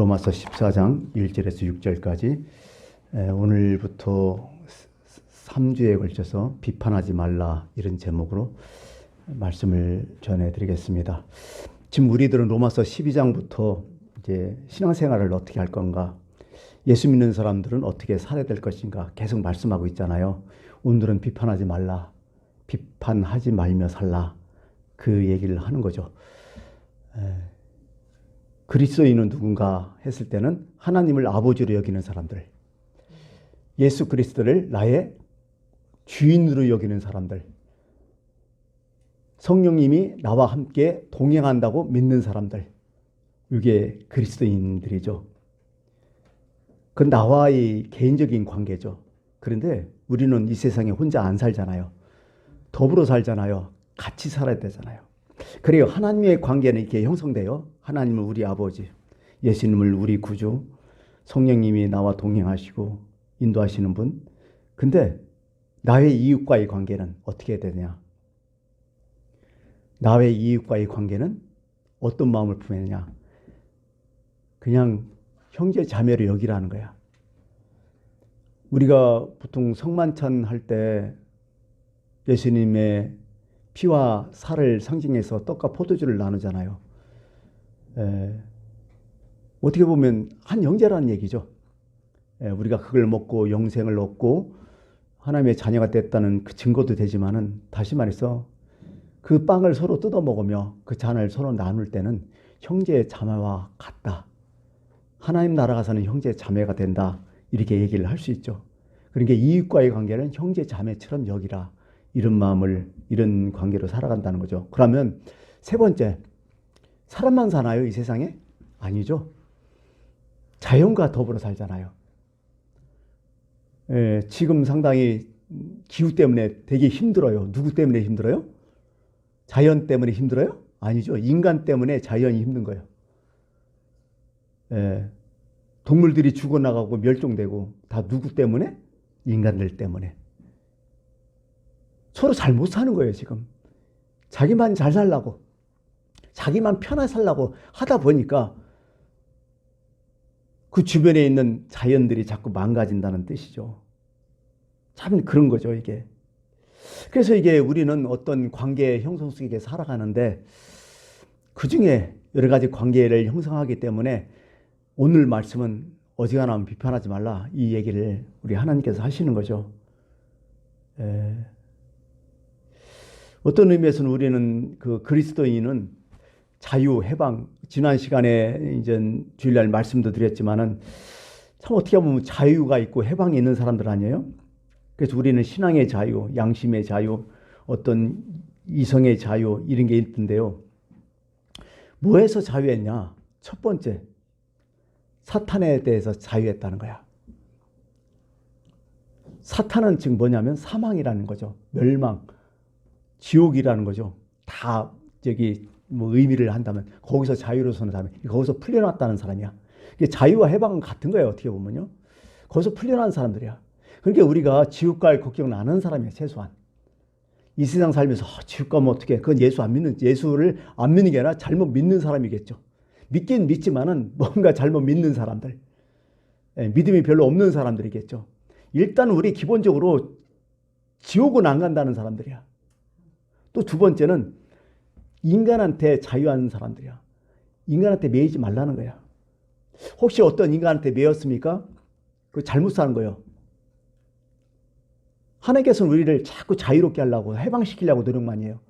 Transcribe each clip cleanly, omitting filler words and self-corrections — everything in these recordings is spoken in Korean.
로마서 14장 1절에서 6절까지 오늘부터 3주에 걸쳐서 비판하지 말라 이런 제목으로 말씀을 전해드리겠습니다. 지금 우리들은 로마서 12장부터 이제 신앙생활을 어떻게 할 건가, 예수 믿는 사람들은 어떻게 살아야 될 것인가 계속 말씀하고 있잖아요. 오늘은 비판하지 말라, 비판하지 말며 살라, 그 얘기를 하는 거죠. 그리스도인은 누군가 했을 때는 하나님을 아버지로 여기는 사람들, 예수 그리스도를 나의 주인으로 여기는 사람들, 성령님이 나와 함께 동행한다고 믿는 사람들, 이게 그리스도인들이죠. 그건 나와의 개인적인 관계죠. 그런데 우리는 이 세상에 혼자 안 살잖아요. 더불어 살잖아요. 같이 살아야 되잖아요. 그래요. 하나님의 관계는 이렇게 형성돼요. 하나님은 우리 아버지, 예수님을 우리 구주, 성령님이 나와 동행하시고 인도하시는 분. 근데 나의 이웃과의 관계는 어떻게 되느냐? 나의 이웃과의 관계는 어떤 마음을 품느냐? 그냥 형제 자매로 여기라는 거야. 우리가 보통 성만찬 할 때 예수님의 피와 살을 상징해서 떡과 포도주를 나누잖아요. 어떻게 보면 한 형제라는 얘기죠. 우리가 그걸 먹고 영생을 얻고 하나님의 자녀가 됐다는 그 증거도 되지만은, 다시 말해서 그 빵을 서로 뜯어 먹으며 그 잔을 서로 나눌 때는 형제 자매와 같다. 하나님 나라가 사는 형제 자매가 된다. 이렇게 얘기를 할 수 있죠. 그러니까 이웃과의 관계는 형제 자매처럼 여기라. 이런 마음을, 이런 관계로 살아간다는 거죠. 그러면 세 번째, 사람만 사나요, 이 세상에? 아니죠. 자연과 더불어 살잖아요. 지금 상당히 기후 때문에 되게 힘들어요. 누구 때문에 힘들어요? 자연 때문에 힘들어요? 아니죠. 인간 때문에 자연이 힘든 거예요. 동물들이 죽어나가고 멸종되고 다 누구 때문에? 인간들 때문에. 서로 잘 못 사는 거예요, 지금. 자기만 잘 살라고, 자기만 편하게 살라고 하다 보니까 그 주변에 있는 자연들이 자꾸 망가진다는 뜻이죠. 참 그런 거죠, 이게. 그래서 이게 우리는 어떤 관계 형성 속에 살아가는데, 그 중에 여러 가지 관계를 형성하기 때문에 오늘 말씀은 어지간하면 비판하지 말라, 이 얘기를 우리 하나님께서 하시는 거죠. 어떤 의미에서는 우리는 그 그리스도인은 자유, 해방, 지난 시간에 이제 주일날 말씀도 드렸지만은 참 어떻게 보면 자유가 있고 해방이 있는 사람들 아니에요? 그래서 우리는 신앙의 자유, 양심의 자유, 어떤 이성의 자유, 이런 게 있던데요. 뭐에서 자유했냐? 첫 번째, 사탄에 대해서 자유했다는 거야. 사탄은 지금 뭐냐면 사망이라는 거죠. 멸망, 지옥이라는 거죠. 다 저기 뭐 의미를 한다면 거기서 자유로 서는 사람이, 거기서 풀려났다는 사람이야. 자유와 해방은 같은 거예요, 어떻게 보면요. 거기서 풀려난 사람들이야. 그러니까 우리가 지옥갈 걱정은 안 하는 사람이야, 최소한. 이 세상 살면서 지옥 가면 어떻게? 그건 예수를 안 믿는 게 아니라 잘못 믿는 사람이겠죠. 믿긴 믿지만은 뭔가 잘못 믿는 사람들, 믿음이 별로 없는 사람들이겠죠. 일단 우리 기본적으로 지옥은 안 간다는 사람들이야. 또 두 번째는 인간한테 자유하는 사람들이야. 인간한테 매이지 말라는 거야. 혹시 어떤 인간한테 매였습니까? 그 잘못 사는 거예요. 하나님께서는 우리를 자꾸 자유롭게 하려고, 해방시키려고 노력 많이 해요.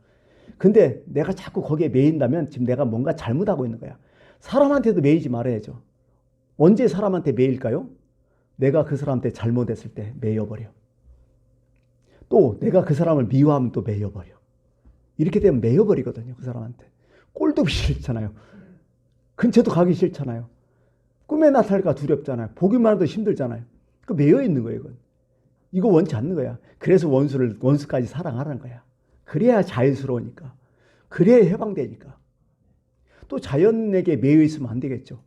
근데 내가 자꾸 거기에 매인다면 지금 내가 뭔가 잘못하고 있는 거야. 사람한테도 매이지 말아야죠. 언제 사람한테 매일까요? 내가 그 사람한테 잘못했을 때 매여버려. 또 내가 그 사람을 미워하면 또 매여버려. 이렇게 되면 매여버리거든요, 그 사람한테. 꼴도 보기 싫잖아요. 근처도 가기 싫잖아요. 꿈에 나타날까 두렵잖아요. 보기만 해도 힘들잖아요. 그 매여 있는 거예요, 이건. 이거 원치 않는 거야. 그래서 원수까지 사랑하라는 거야. 그래야 자연스러우니까. 그래야 해방되니까. 또 자연에게 매여 있으면 안 되겠죠.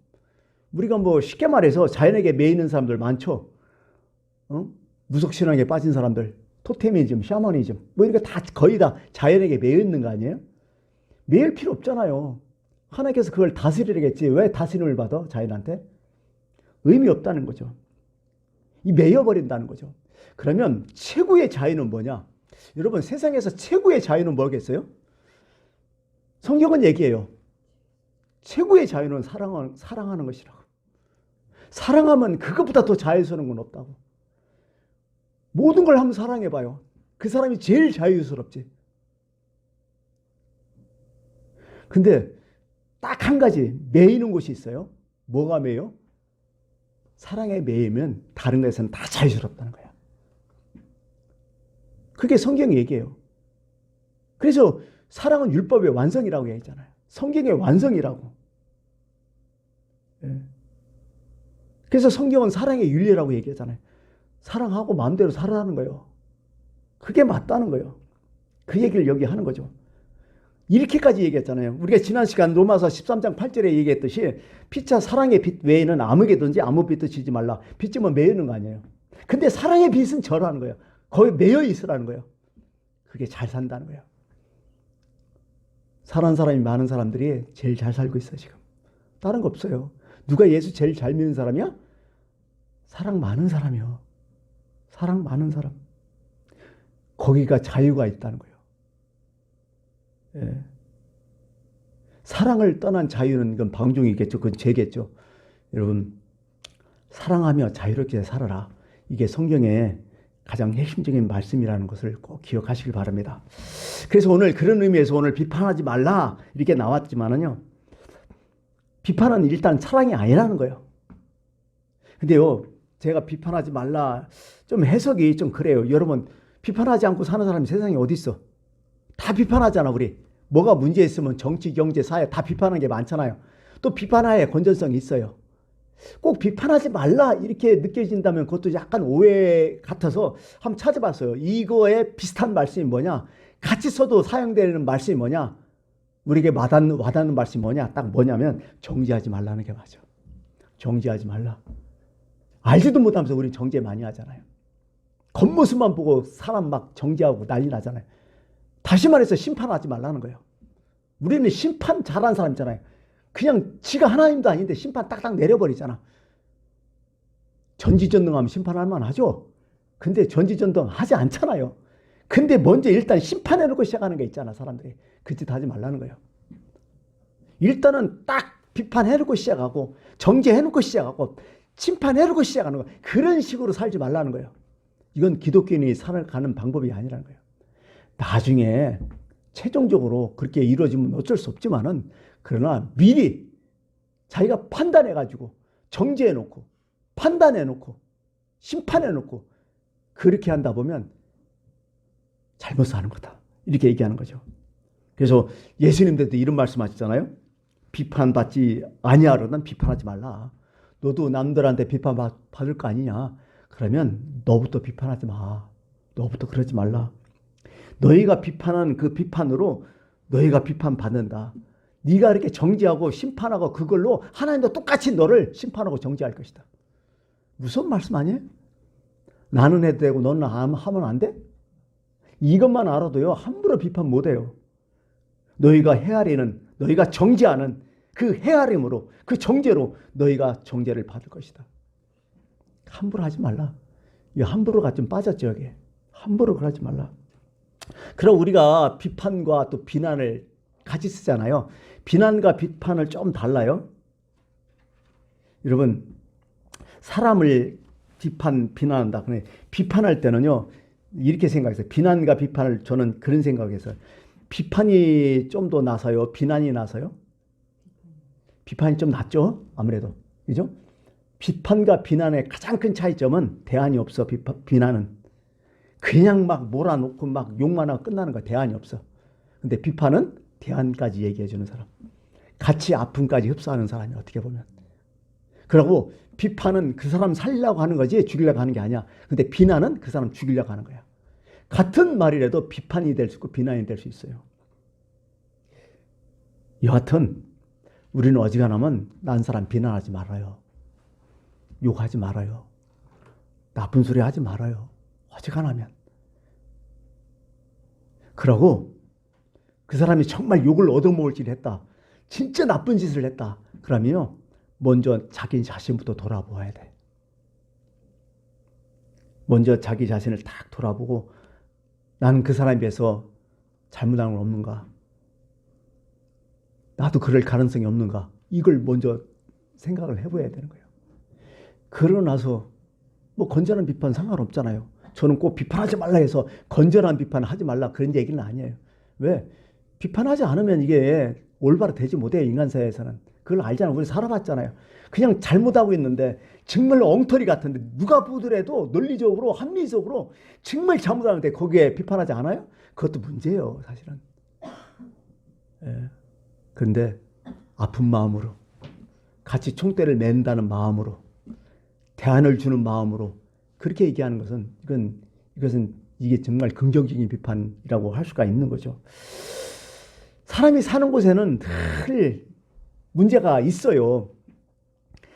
우리가 뭐 쉽게 말해서 자연에게 매여 있는 사람들 많죠. 무속신앙에 빠진 사람들, 토테미즘, 샤머니즘, 뭐 이런 거 다 거의 다 자연에게 매여 있는 거 아니에요? 매일 필요 없잖아요. 하나님께서 그걸 다스리겠지. 왜 다스림을 받아? 자연한테? 의미 없다는 거죠. 이 매여버린다는 거죠. 그러면 최고의 자유는 뭐냐? 여러분, 세상에서 최고의 자유는 뭐겠어요? 성경은 얘기해요. 최고의 자유는 사랑하는 것이라고. 사랑하면 그것보다 더 자유스러운 건 없다고. 모든 걸 한번 사랑해봐요. 그 사람이 제일 자유스럽지. 근데 딱 한 가지 매이는 곳이 있어요. 뭐가 매요? 사랑에 매이면 다른 것에서는 다 자유스럽다는 거야. 그게 성경 얘기예요. 그래서 사랑은 율법의 완성이라고 얘기했잖아요. 성경의 완성이라고. 예. 그래서 성경은 사랑의 윤리라고 얘기하잖아요. 사랑하고 마음대로 살아라는 거예요. 그게 맞다는 거예요. 그 얘기를 여기 하는 거죠. 이렇게까지 얘기했잖아요. 우리가 지난 시간 로마서 13장 8절에 얘기했듯이 피차 사랑의 빛 외에는 아무에게든지 아무 빛도 지지 말라. 빛이면 매이는 거 아니에요. 근데 사랑의 빛은 저라는 거예요. 거기 매여 있으라는 거예요. 그게 잘 산다는 거예요. 사랑하는 사람이 많은 사람들이 제일 잘 살고 있어요, 지금. 다른 거 없어요. 누가 예수 제일 잘 믿는 사람이야? 사랑 많은 사람이요. 사랑 많은 사람. 거기가 자유가 있다는 거예요. 예. 사랑을 떠난 자유는 이건 방종이겠죠. 그건 죄겠죠. 여러분, 사랑하며 자유롭게 살아라. 이게 성경의 가장 핵심적인 말씀이라는 것을 꼭 기억하시길 바랍니다. 그래서 오늘 그런 의미에서 오늘 비판하지 말라 이렇게 나왔지만은요. 비판은 일단 사랑이 아니라는 거예요. 근데요, 제가 비판하지 말라 좀 해석이 좀 그래요. 여러분, 비판하지 않고 사는 사람이 세상에 어디 있어? 다 비판하잖아, 우리. 뭐가 문제 있으면 정치, 경제, 사회 다 비판하는 게 많잖아요. 또 비판하에 건전성이 있어요. 꼭 비판하지 말라 이렇게 느껴진다면 그것도 약간 오해 같아서 한번 찾아봤어요. 이거에 비슷한 말씀이 뭐냐? 같이 써도 사용되는 말씀이 뭐냐? 우리에게 와닿는 말씀이 뭐냐? 딱 뭐냐면 정죄하지 말라는 게 맞아. 정죄하지 말라. 알지도 못하면서 우리 정죄 많이 하잖아요. 겉모습만 보고 사람 막 정죄하고 난리 나잖아요. 다시 말해서 심판하지 말라는 거예요. 우리는 심판 잘하는 사람 있잖아요. 그냥 지가 하나님도 아닌데 심판 딱딱 내려버리잖아. 전지전능하면 심판할 만하죠. 근데 전지전능 하지 않잖아요. 근데 먼저 일단 심판해놓고 시작하는 게 있잖아, 사람들이. 그 짓 하지 말라는 거예요. 일단은 딱 비판해놓고 시작하고 정죄해놓고 시작하고 심판해놓고 시작하는 거예요. 그런 식으로 살지 말라는 거예요. 이건 기독교인이 살아가는 방법이 아니라는 거예요. 나중에 최종적으로 그렇게 이루어지면 어쩔 수 없지만은 그러나 미리 자기가 판단해가지고 정죄해놓고 판단해놓고 심판해놓고 그렇게 한다 보면 잘못 사는 거다. 이렇게 얘기하는 거죠. 그래서 예수님들도 이런 말씀하시잖아요. 비판받지 아니하려면 비판하지 말라. 너도 남들한테 비판받을 거 아니냐. 그러면 너부터 비판하지 마. 너부터 그러지 말라. 너희가 비판한 그 비판으로 너희가 비판받는다. 네가 이렇게 정죄하고 심판하고 그걸로 하나님도 똑같이 너를 심판하고 정죄할 것이다. 무슨 말씀 아니에요? 나는 해도 되고 너는 하면 안 돼? 이것만 알아도요 함부로 비판 못해요. 너희가 헤아리는 너희가 정죄하는 그 헤아림으로 그 정죄로 너희가 정죄를 받을 것이다. 함부로 하지 말라. 이 함부로가 좀 빠졌죠 여기. 함부로 그러지 말라. 그럼 우리가 비판과 또 비난을 같이 쓰잖아요. 비난과 비판을 좀 달라요. 여러분 사람을 비난한다. 비판할 때는요 이렇게 생각했어요. 비난과 비판을 저는 그런 생각했어요. 비판이 좀 더 나서요? 비난이 나서요? 비판이 좀 낫죠? 아무래도. 그죠? 비판과 비난의 가장 큰 차이점은 대안이 없어. 비난은. 그냥 막 몰아놓고 막 욕만 하고 끝나는 거야. 대안이 없어. 근데 비판은 대안까지 얘기해 주는 사람. 같이 아픔까지 흡수하는 사람이 어떻게 보면. 그리고 비판은 그 사람 살리려고 하는 거지 죽이려고 하는 게 아니야. 근데 비난은 그 사람 죽이려고 하는 거야. 같은 말이라도 비판이 될 수 있고 비난이 될 수 있어요. 여하튼 우리는 어지간하면 난 사람 비난하지 말아요. 욕하지 말아요. 나쁜 소리 하지 말아요. 어지간하면. 그러고 그 사람이 정말 욕을 얻어먹을 짓을 했다. 진짜 나쁜 짓을 했다. 그러면요. 먼저 자기 자신부터 돌아보아야 돼. 먼저 자기 자신을 딱 돌아보고 나는 그 사람에 비해서 잘못한 건 없는가? 나도 그럴 가능성이 없는가? 이걸 먼저 생각을 해봐야 되는 거예요. 그러고 나서 뭐 건전한 비판 상관없잖아요. 저는 꼭 비판하지 말라 해서 건전한 비판을 하지 말라 그런 얘기는 아니에요. 왜? 비판하지 않으면 이게 올바로 되지 못해요. 인간사회에서는. 그걸 알잖아요. 우리 살아봤잖아요. 그냥 잘못하고 있는데 정말 엉터리 같은데 누가 보더라도 논리적으로 합리적으로 정말 잘못하는데 거기에 비판하지 않아요? 그것도 문제예요. 사실은. 예. 그런데 아픈 마음으로 같이 총대를 맨다는 마음으로 대안을 주는 마음으로 그렇게 얘기하는 것은 이것은 이게 정말 긍정적인 비판이라고 할 수가 있는 거죠. 사람이 사는 곳에는 늘 문제가 있어요.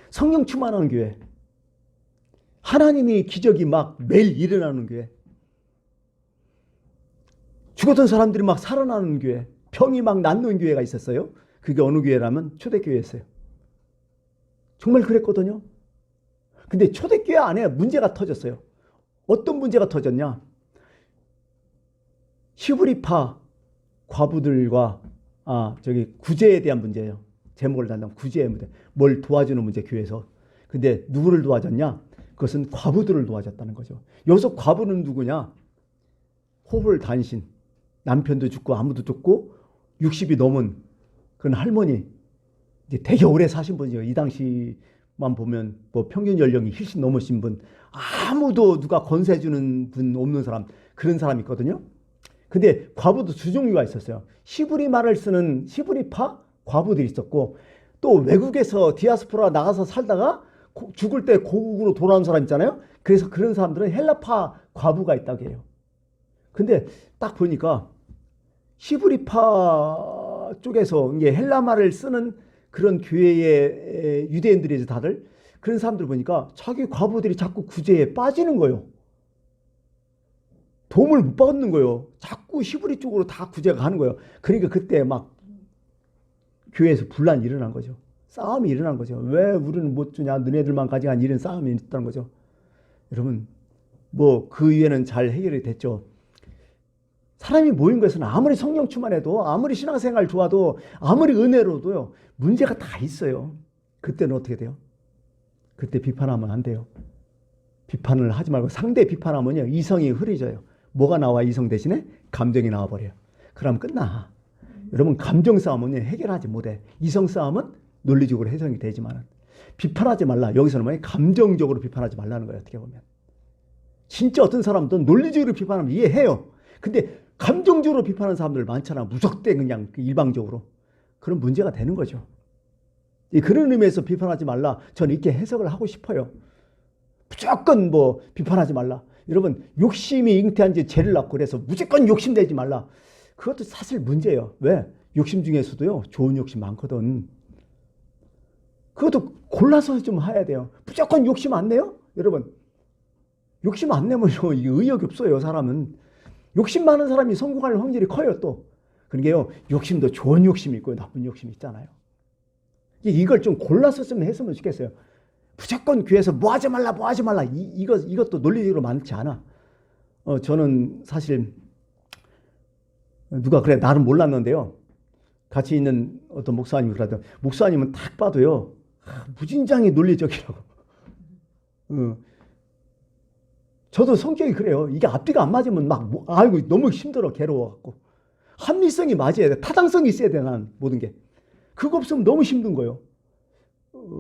성령 충만한 교회, 하나님이 기적이 막 매일 일어나는 교회, 죽었던 사람들이 막 살아나는 교회, 병이 막 낫는 교회가 있었어요. 그게 어느 교회라면 초대교회였어요. 정말 그랬거든요. 근데 초대교회 안에 문제가 터졌어요. 어떤 문제가 터졌냐? 히브리파 과부들과 구제에 대한 문제예요. 제목을 단다면 구제의 문제. 뭘 도와주는 문제 교회에서. 근데 누구를 도와줬냐? 그것은 과부들을 도와줬다는 거죠. 여기서 과부는 누구냐? 호불 단신. 남편도 죽고 아무도 죽고 60이 넘은 그런 할머니. 이제 되게 오래 사신 분이죠. 이 당시만 보면 뭐 평균 연령이 훨씬 넘으신 분. 아무도 누가 권세 주는 분 없는 사람. 그런 사람이 있거든요. 근데 과부도 두 종류가 있었어요. 히브리 말을 쓰는 히브리파 과부들이 있었고 또 외국에서 디아스포라 나가서 살다가 죽을 때 고국으로 돌아온 사람 있잖아요. 그래서 그런 사람들은 헬라파 과부가 있다고 해요. 근데 딱 보니까 히브리파 쪽에서 이게 헬라 말을 쓰는 그런 교회의 유대인들이 다들 그런 사람들 보니까 자기 과부들이 자꾸 구제에 빠지는 거예요. 도움을 못 받는 거예요. 자꾸 히브리 쪽으로 다 구제가 가는 거예요. 그러니까 그때 막 교회에서 분란이 일어난 거죠. 싸움이 일어난 거죠. 왜 우리는 못 주냐? 너네들만 가져간 이런 싸움이 있다는 거죠. 여러분 뭐 그 이후에는 잘 해결이 됐죠. 사람이 모인 것은 아무리 성령 충만해도 아무리 신앙생활 좋아도 아무리 은혜로도요. 문제가 다 있어요. 그때는 어떻게 돼요? 그때 비판하면 안 돼요. 비판을 하지 말고 상대 비판하면요. 이성이 흐려져요. 뭐가 나와 이성 대신에? 감정이 나와버려요. 그럼 끝나. 여러분 감정 싸움은 해결하지 못해. 이성 싸움은 논리적으로 해석이 되지만 비판하지 말라. 여기서는 뭐냐? 감정적으로 비판하지 말라는 거예요. 어떻게 보면. 진짜 어떤 사람도 논리적으로 비판하면 이해해요. 근데 감정적으로 비판하는 사람들 많잖아. 무턱대 그냥 일방적으로. 그런 문제가 되는 거죠. 그런 의미에서 비판하지 말라. 저는 이렇게 해석을 하고 싶어요. 무조건 뭐 비판하지 말라. 여러분 욕심이 잉태한 지 죄를 낳고 그래서 무조건 욕심내지 말라. 그것도 사실 문제예요. 왜? 욕심 중에서도요. 좋은 욕심 많거든. 그것도 골라서 좀 해야 돼요. 무조건 욕심 안 내요? 여러분 욕심 안 내면요. 이게 의욕이 없어요. 사람은. 욕심 많은 사람이 성공할 확률이 커요. 또. 그러니까요. 욕심도 좋은 욕심이 있고 나쁜 욕심이 있잖아요. 이걸 좀 골라서 좀 했으면 좋겠어요. 무조건 교회에서 뭐 하지 말라 뭐 하지 말라 이것도 논리적으로 많지 않아. 저는 사실 누가 그래 나는 몰랐는데요. 같이 있는 어떤 목사님이 그러더라고요. 목사님은 딱 봐도요. 무진장이 논리적이라고. 저도 성격이 그래요. 이게 앞뒤가 안 맞으면 막 아이고 너무 힘들어 괴로워갖고. 합리성이 맞아야 돼. 타당성이 있어야 돼. 난 모든 게. 그거 없으면 너무 힘든 거예요.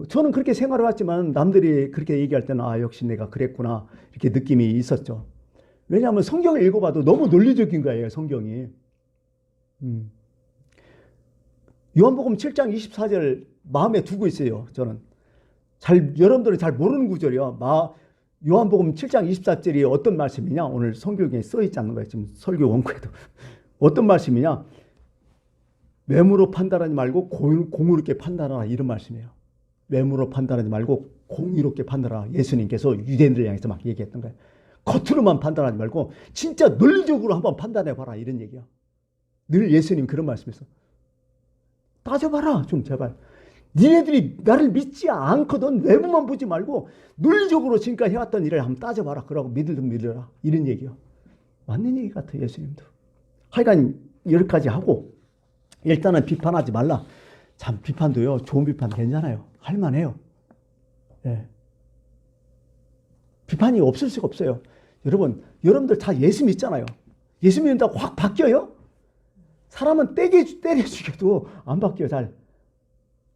저는 그렇게 생활을 했지만 남들이 그렇게 얘기할 때는 아 역시 내가 그랬구나 이렇게 느낌이 있었죠. 왜냐하면 성경을 읽어봐도 너무 논리적인 거예요. 성경이. 요한복음 7장 24절 마음에 두고 있어요. 저는 여러분들은 잘 모르는 구절이요. 요한복음 7장 24절이 어떤 말씀이냐? 오늘 성경에 써 있지 않는 거예요. 지금 설교 원고에도 어떤 말씀이냐? 외모로 판단하지 말고 공의롭게 판단하라 이런 말씀이에요. 외모로 판단하지 말고 공의롭게 판단하라. 예수님께서 유대인들 향해서 막 얘기했던 거예요. 겉으로만 판단하지 말고 진짜 논리적으로 한번 판단해봐라 이런 얘기야. 늘 예수님 그런 말씀했어. 따져봐라 좀 제발. 니네들이 나를 믿지 않거든. 외모만 보지 말고 논리적으로 지금까지 해왔던 일을 한번 따져봐라. 그러고 믿으든 믿으라. 이런 얘기요. 맞는 얘기 같아요. 예수님도. 하여간 여기까지 하고 일단은 비판하지 말라. 참 비판도요. 좋은 비판 괜찮아요. 할만해요. 예. 비판이 없을 수가 없어요. 여러분들 다 예수 믿잖아요. 예수 믿는다고 확 바뀌어요? 사람은 때려 죽여도 안 바뀌어요. 잘.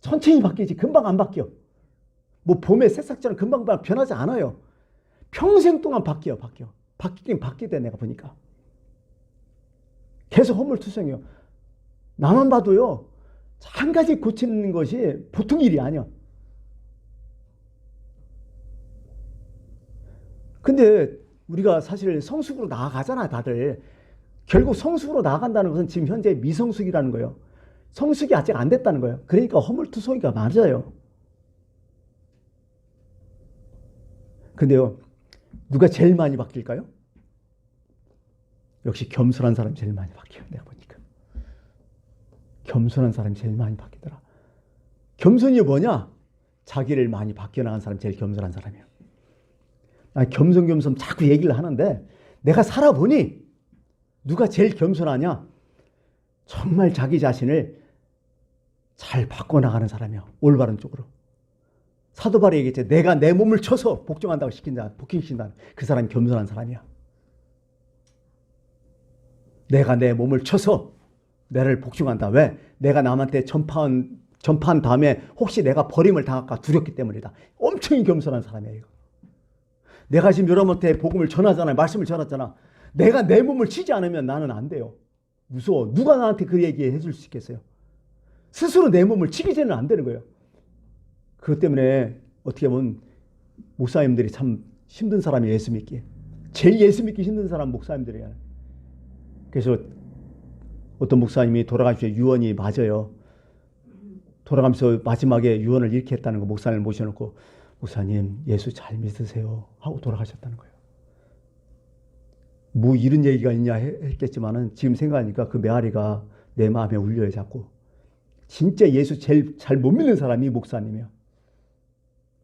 천천히 바뀌지 금방 안 바뀌어. 뭐 봄의 새싹처럼 금방 변하지 않아요. 평생 동안 바뀌어. 바뀌긴 바뀌대 내가 보니까. 계속 허물투성이요. 나만 봐도요. 한 가지 고치는 것이 보통 일이 아니야. 근데 우리가 사실 성숙으로 나아가잖아 다들. 결국 성숙으로 나아간다는 것은 지금 현재 미성숙이라는 거예요. 성숙이 아직 안 됐다는 거예요. 그러니까 허물투성이가 맞아요. 근데요. 누가 제일 많이 바뀔까요? 역시 겸손한 사람이 제일 많이 바뀌어요. 내가 보니까. 겸손한 사람이 제일 많이 바뀌더라. 겸손이 뭐냐? 자기를 많이 바뀌어나간 사람이 제일 겸손한 사람이에요. 겸손 자꾸 얘기를 하는데 내가 살아보니 누가 제일 겸손하냐? 정말 자기 자신을 잘 바꿔나가는 사람이야. 올바른 쪽으로. 사도 바울이 얘기했지. 내가 내 몸을 쳐서 복종한다고 복종시킨다. 그 사람이 겸손한 사람이야. 내가 내 몸을 쳐서 나를 복종한다. 왜? 내가 남한테 전파한 다음에 혹시 내가 버림을 당할까 두렵기 때문이다. 엄청 겸손한 사람이야. 이거. 내가 지금 여러분한테 복음을 전하잖아요. 말씀을 전하잖아. 내가 내 몸을 치지 않으면 나는 안 돼요. 무서워. 누가 나한테 그 얘기 해줄 수 있겠어요? 스스로 내 몸을 치기 전에는 안 되는 거예요. 그것 때문에 어떻게 보면 목사님들이 참 힘든 사람이 예수 믿기. 제일 예수 믿기 힘든 사람 목사님들이야. 그래서 어떤 목사님이 돌아가시면서 유언이 맞아요. 돌아가면서 마지막에 유언을 이렇게 했다는 거. 목사님을 모셔놓고 목사님 예수 잘 믿으세요 하고 돌아가셨다는 거예요. 뭐 이런 얘기가 있냐 했겠지만은 지금 생각하니까 그 메아리가 내 마음에 울려요 자꾸. 진짜 예수 제일 잘 못 믿는 사람이 목사님이야.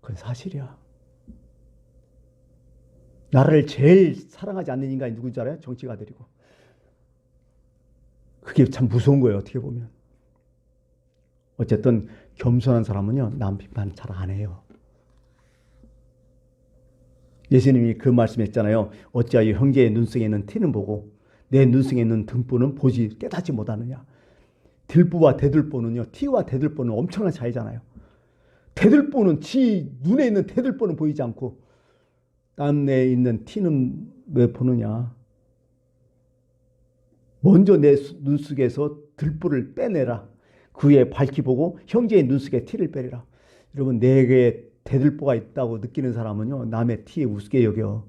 그건 사실이야. 나를 제일 사랑하지 않는 인간이 누군지 알아요? 정치가들이고. 그게 참 무서운 거예요 어떻게 보면. 어쨌든 겸손한 사람은요 남 비판 잘 안 해요. 예수님이 그 말씀했잖아요. 어찌하여 형제의 눈속에 있는 티는 보고 내 눈속에 있는 등불은 보지 깨닫지 못하느냐. 들보와 대들보는요. 티와 대들보는 엄청난 차이잖아요. 대들보는 지 눈에 있는 대들보는 보이지 않고 땀내에 있는 티는 왜 보느냐. 먼저 내 눈속에서 들보를 빼내라. 그 후에 밝히 보고 형제의 눈속에 티를 빼리라. 여러분 내게 대들보가 있다고 느끼는 사람은요. 남의 티에 우습게 여겨.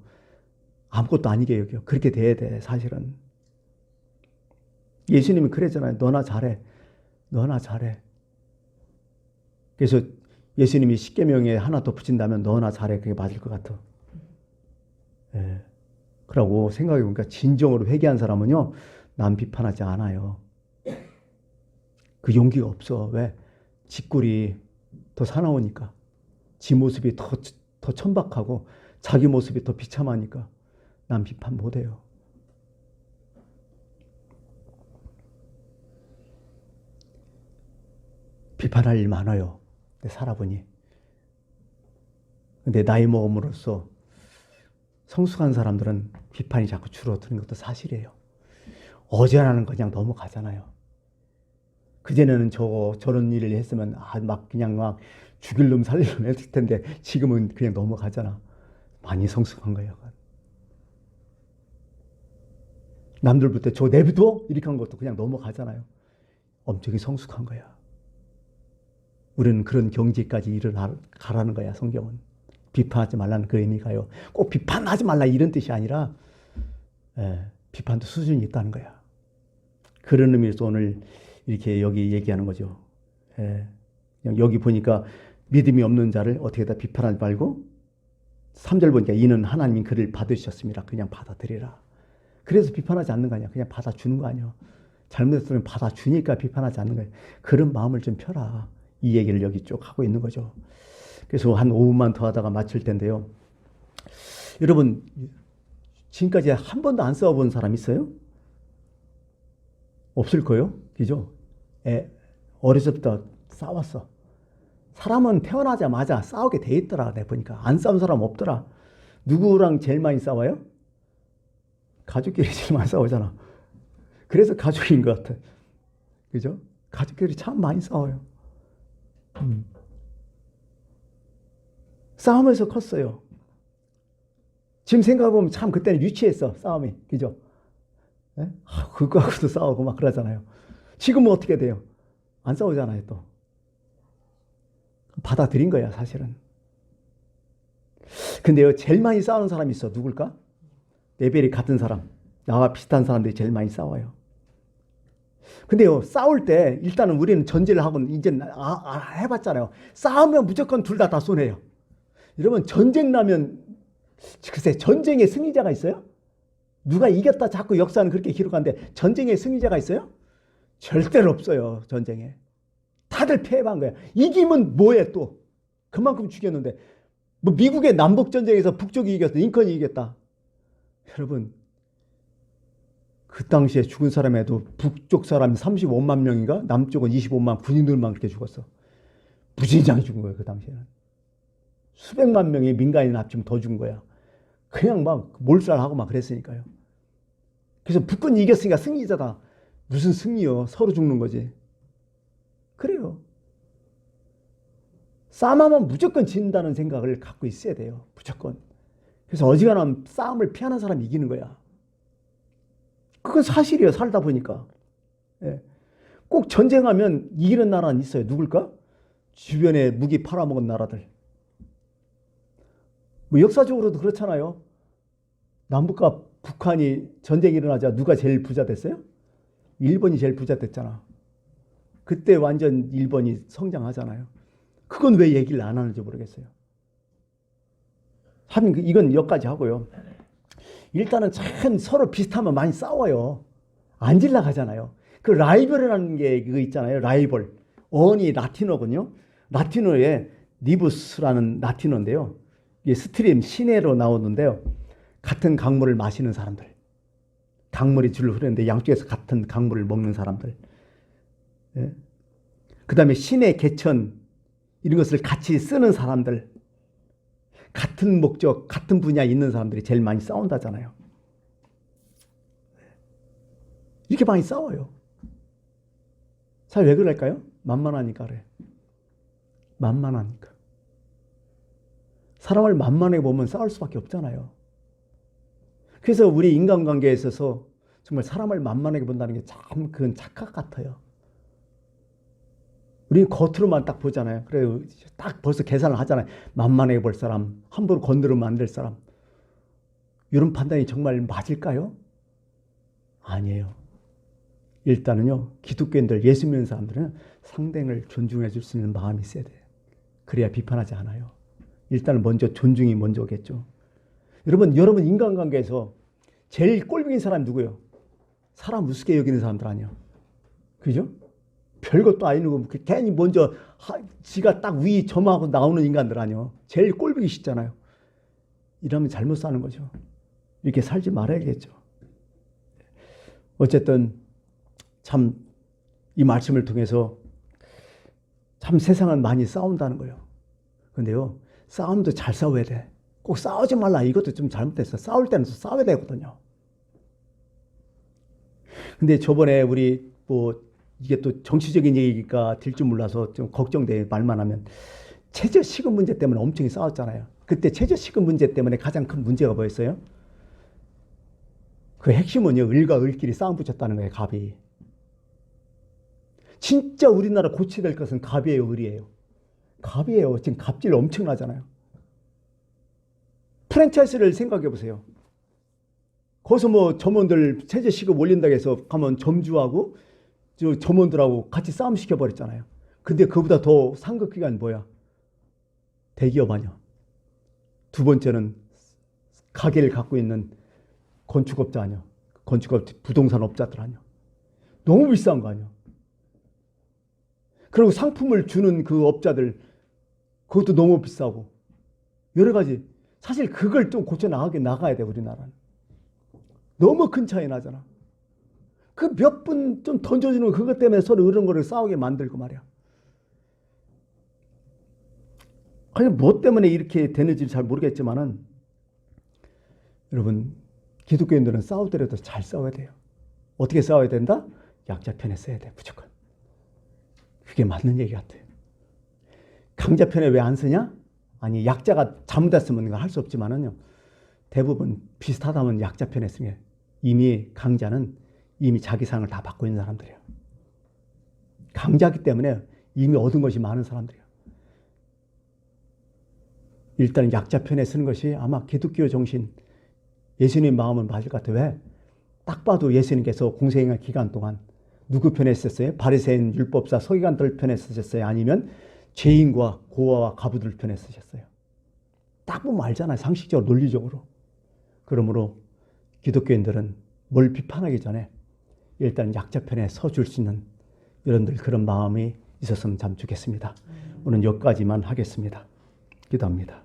아무것도 아니게 여겨. 그렇게 돼야 돼 사실은. 예수님이 그랬잖아요. 너나 잘해. 너나 잘해. 그래서 예수님이 십계명에 하나 더 붙인다면 너나 잘해. 그게 맞을 것 같아. 예. 그러고 생각해보니까 진정으로 회개한 사람은요. 남 비판하지 않아요. 그 용기가 없어. 왜? 지 꼴이 더 사나우니까. 지 모습이 더 천박하고 자기 모습이 더 비참하니까 남 비판 못해요. 비판할 일 많아요. 살아보니. 근데 나이 먹음으로써 성숙한 사람들은 비판이 자꾸 줄어드는 것도 사실이에요. 어제라는 그냥 넘어가잖아요. 그전에는 저런 일을 했으면 막 그냥 막 죽일 놈 살릴 놈 했을 텐데 지금은 그냥 넘어가잖아. 많이 성숙한 거예요. 남들 볼 때 저 내비둬? 이렇게 한 것도 그냥 넘어가잖아요. 엄청 성숙한 거야. 우리는 그런 경지까지 일어나가라는 거야. 성경은. 비판하지 말라는 그 의미가요. 꼭 비판하지 말라 이런 뜻이 아니라 비판도 수준이 있다는 거야. 그런 의미에서 오늘 이렇게 여기 얘기하는 거죠. 여기 보니까 믿음이 없는 자를 어떻게 다 비판하지 말고 3절 보니까 이는 하나님이 그를 받으셨습니다. 그냥 받아들이라. 그래서 비판하지 않는 거 아니야. 그냥 받아주는 거 아니야. 잘못했으면 받아주니까 비판하지 않는 거야. 그런 마음을 좀 펴라. 이 얘기를 여기 쭉 하고 있는 거죠. 그래서 한 5분만 더 하다가 마칠 텐데요. 여러분, 지금까지 한 번도 안 싸워본 사람 있어요? 없을 거예요. 그죠? 어렸을 때부터 싸웠어. 사람은 태어나자마자 싸우게 돼 있더라. 내가 보니까. 안 싸운 사람 없더라. 누구랑 제일 많이 싸워요? 가족끼리 제일 많이 싸우잖아. 그래서 가족인 것 같아. 그죠? 가족끼리 참 많이 싸워요. 싸우면서 컸어요. 지금 생각해보면 참 그때는 유치했어. 싸움이. 그죠? 그거하고도 싸우고 막 그러잖아요. 지금은 어떻게 돼요? 안 싸우잖아요, 또. 받아들인 거야, 사실은. 근데요, 제일 많이 싸우는 사람이 있어. 누굴까? 레벨이 같은 사람. 나와 비슷한 사람들이 제일 많이 싸워요. 근데요, 싸울 때 일단은 우리는 전제를 하고 이제 해봤잖아요. 싸우면 무조건 둘 다 손해요. 여러분, 전쟁 나면 글쎄 전쟁의 승리자가 있어요? 누가 이겼다 자꾸 역사는 그렇게 기록하는데 전쟁의 승리자가 있어요? 절대로 없어요. 전쟁에. 다들 패배한 거야. 이기면 뭐해 또. 그만큼 죽였는데. 뭐 미국의 남북전쟁에서 북쪽이 이겼어. 링컨이 이겼다. 여러분, 그 당시에 죽은 사람에도 북쪽 사람이 35만 명인가? 남쪽은 25만 군인들만 그렇게 죽었어. 무진장이 죽은 거예요. 그 당시에는. 수백만 명의 민간인 합치면 더 죽은 거야. 그냥 막 몰살하고 막 그랬으니까요. 그래서 북군이 이겼으니까 승리자다. 무슨 승리요? 서로 죽는 거지. 그래요. 싸움하면 무조건 진다는 생각을 갖고 있어야 돼요. 무조건. 그래서 어지간하면 싸움을 피하는 사람이 이기는 거야. 그건 사실이에요. 살다 보니까. 예. 꼭 전쟁하면 이기는 나라는 있어요. 누굴까? 주변에 무기 팔아먹은 나라들. 뭐 역사적으로도 그렇잖아요. 남북과 북한이 전쟁이 일어나자 누가 제일 부자 됐어요? 일본이 제일 부자 됐잖아. 그때 완전 일본이 성장하잖아요. 그건 왜 얘기를 안 하는지 모르겠어요. 이건 여기까지 하고요. 일단은 참 서로 비슷하면 많이 싸워요. 안 질라가잖아요. 그 라이벌이라는 게 그거 있잖아요. 라이벌. 어원이 라틴어군요. 라틴어에 니부스라는 라틴어인데요. 이게 스트림, 시내로 나오는데요. 같은 강물을 마시는 사람들. 강물이 줄로 흐르는데 양쪽에서 같은 강물을 먹는 사람들. 예. 그 다음에 시내, 개천 이런 것을 같이 쓰는 사람들. 같은 목적, 같은 분야에 있는 사람들이 제일 많이 싸운다잖아요. 이렇게 많이 싸워요. 잘 왜 그럴까요? 만만하니까 그래. 만만하니까. 사람을 만만하게 보면 싸울 수밖에 없잖아요. 그래서 우리 인간관계에 있어서 정말 사람을 만만하게 본다는 게 참 그건 착각 같아요. 우리는 겉으로만 딱 보잖아요. 그래 딱 벌써 계산을 하잖아요. 만만하게 볼 사람, 함부로 건드리면 안 될 사람. 이런 판단이 정말 맞을까요? 아니에요. 일단은요, 기독교인들, 예수 믿는 사람들은 상대를 존중해 줄 수 있는 마음이 있어야 돼요. 그래야 비판하지 않아요. 일단 먼저 존중이 먼저겠죠. 여러분 인간관계에서 제일 꼴보기 사람이 누구예요? 사람 우습게 여기는 사람들 아니에요. 그죠? 별것도 아니고 괜히 먼저 지가 딱 위 점하고 나오는 인간들 아니에요. 제일 꼴보기 쉽잖아요. 이러면 잘못 사는 거죠. 이렇게 살지 말아야겠죠. 어쨌든 참 이 말씀을 통해서 참 세상은 많이 싸운다는 거예요. 근데요, 싸움도 잘 싸워야 돼. 꼭 싸우지 말라 이것도 좀 잘못됐어. 싸울 때는 싸워야 되거든요. 근데 저번에 우리 이게 또 정치적인 얘기가 될 줄 몰라서 좀 걱정돼. 말만 하면 최저시급 문제 때문에 엄청 싸웠잖아요. 그때 최저시급 문제 때문에 가장 큰 문제가 뭐였어요? 그 핵심은요, 을과 을끼리 싸움 붙였다는 거예요. 갑이. 진짜 우리나라 고쳐야 될 것은 갑이에요, 을이에요? 갑이에요. 지금 갑질 엄청나잖아요. 프랜차이즈를 생각해 보세요. 거기서 점원들 최저시급 올린다고 해서 가면 점주하고 점원들하고 같이 싸움 시켜버렸잖아요. 근데 그보다 더 상급기관이 뭐야? 대기업 아니야. 두 번째는 가게를 갖고 있는 건축업자 아니야. 건축업 부동산 업자들 아니야. 너무 비싼 거 아니야. 그리고 상품을 주는 그 업자들 그것도 너무 비싸고 여러 가지. 사실 그걸 좀 고쳐 나가야 돼 우리나라는. 너무 큰 차이 나잖아. 그 몇 분 좀 던져주는 그것 때문에 서로 이런 거를 싸우게 만들고 말이야. 아니 뭐 때문에 이렇게 되는지 잘 모르겠지만은 여러분 기독교인들은 싸우더라도 잘 싸워야 돼요. 어떻게 싸워야 된다? 약자 편에 써야 돼 무조건. 그게 맞는 얘기 같아요. 강자 편에 왜 안 쓰냐? 아니 약자가 잘못했으면 이건 할 수 없지만은요. 대부분 비슷하다면 약자 편에 쓰게. 이미 강자는 이미 자기 상을 다 받고 있는 사람들이에요. 강자기 때문에 이미 얻은 것이 많은 사람들이에요. 일단 약자 편에 쓰는 것이 아마 기독교 정신, 예수님 마음은 맞을 것 같아요. 왜? 딱 봐도 예수님께서 공생의 기간 동안 누구 편에 쓰셨어요? 바리새인, 율법사, 서기관들 편에 쓰셨어요? 아니면 죄인과 고아와 과부들 편에 쓰셨어요? 딱 보면 알잖아요. 상식적으로, 논리적으로. 그러므로 기독교인들은 뭘 비판하기 전에 일단 약자 편에 서줄 수 있는 여러분들 그런 마음이 있었으면 참 좋겠습니다. 오늘 여기까지만 하겠습니다. 기도합니다.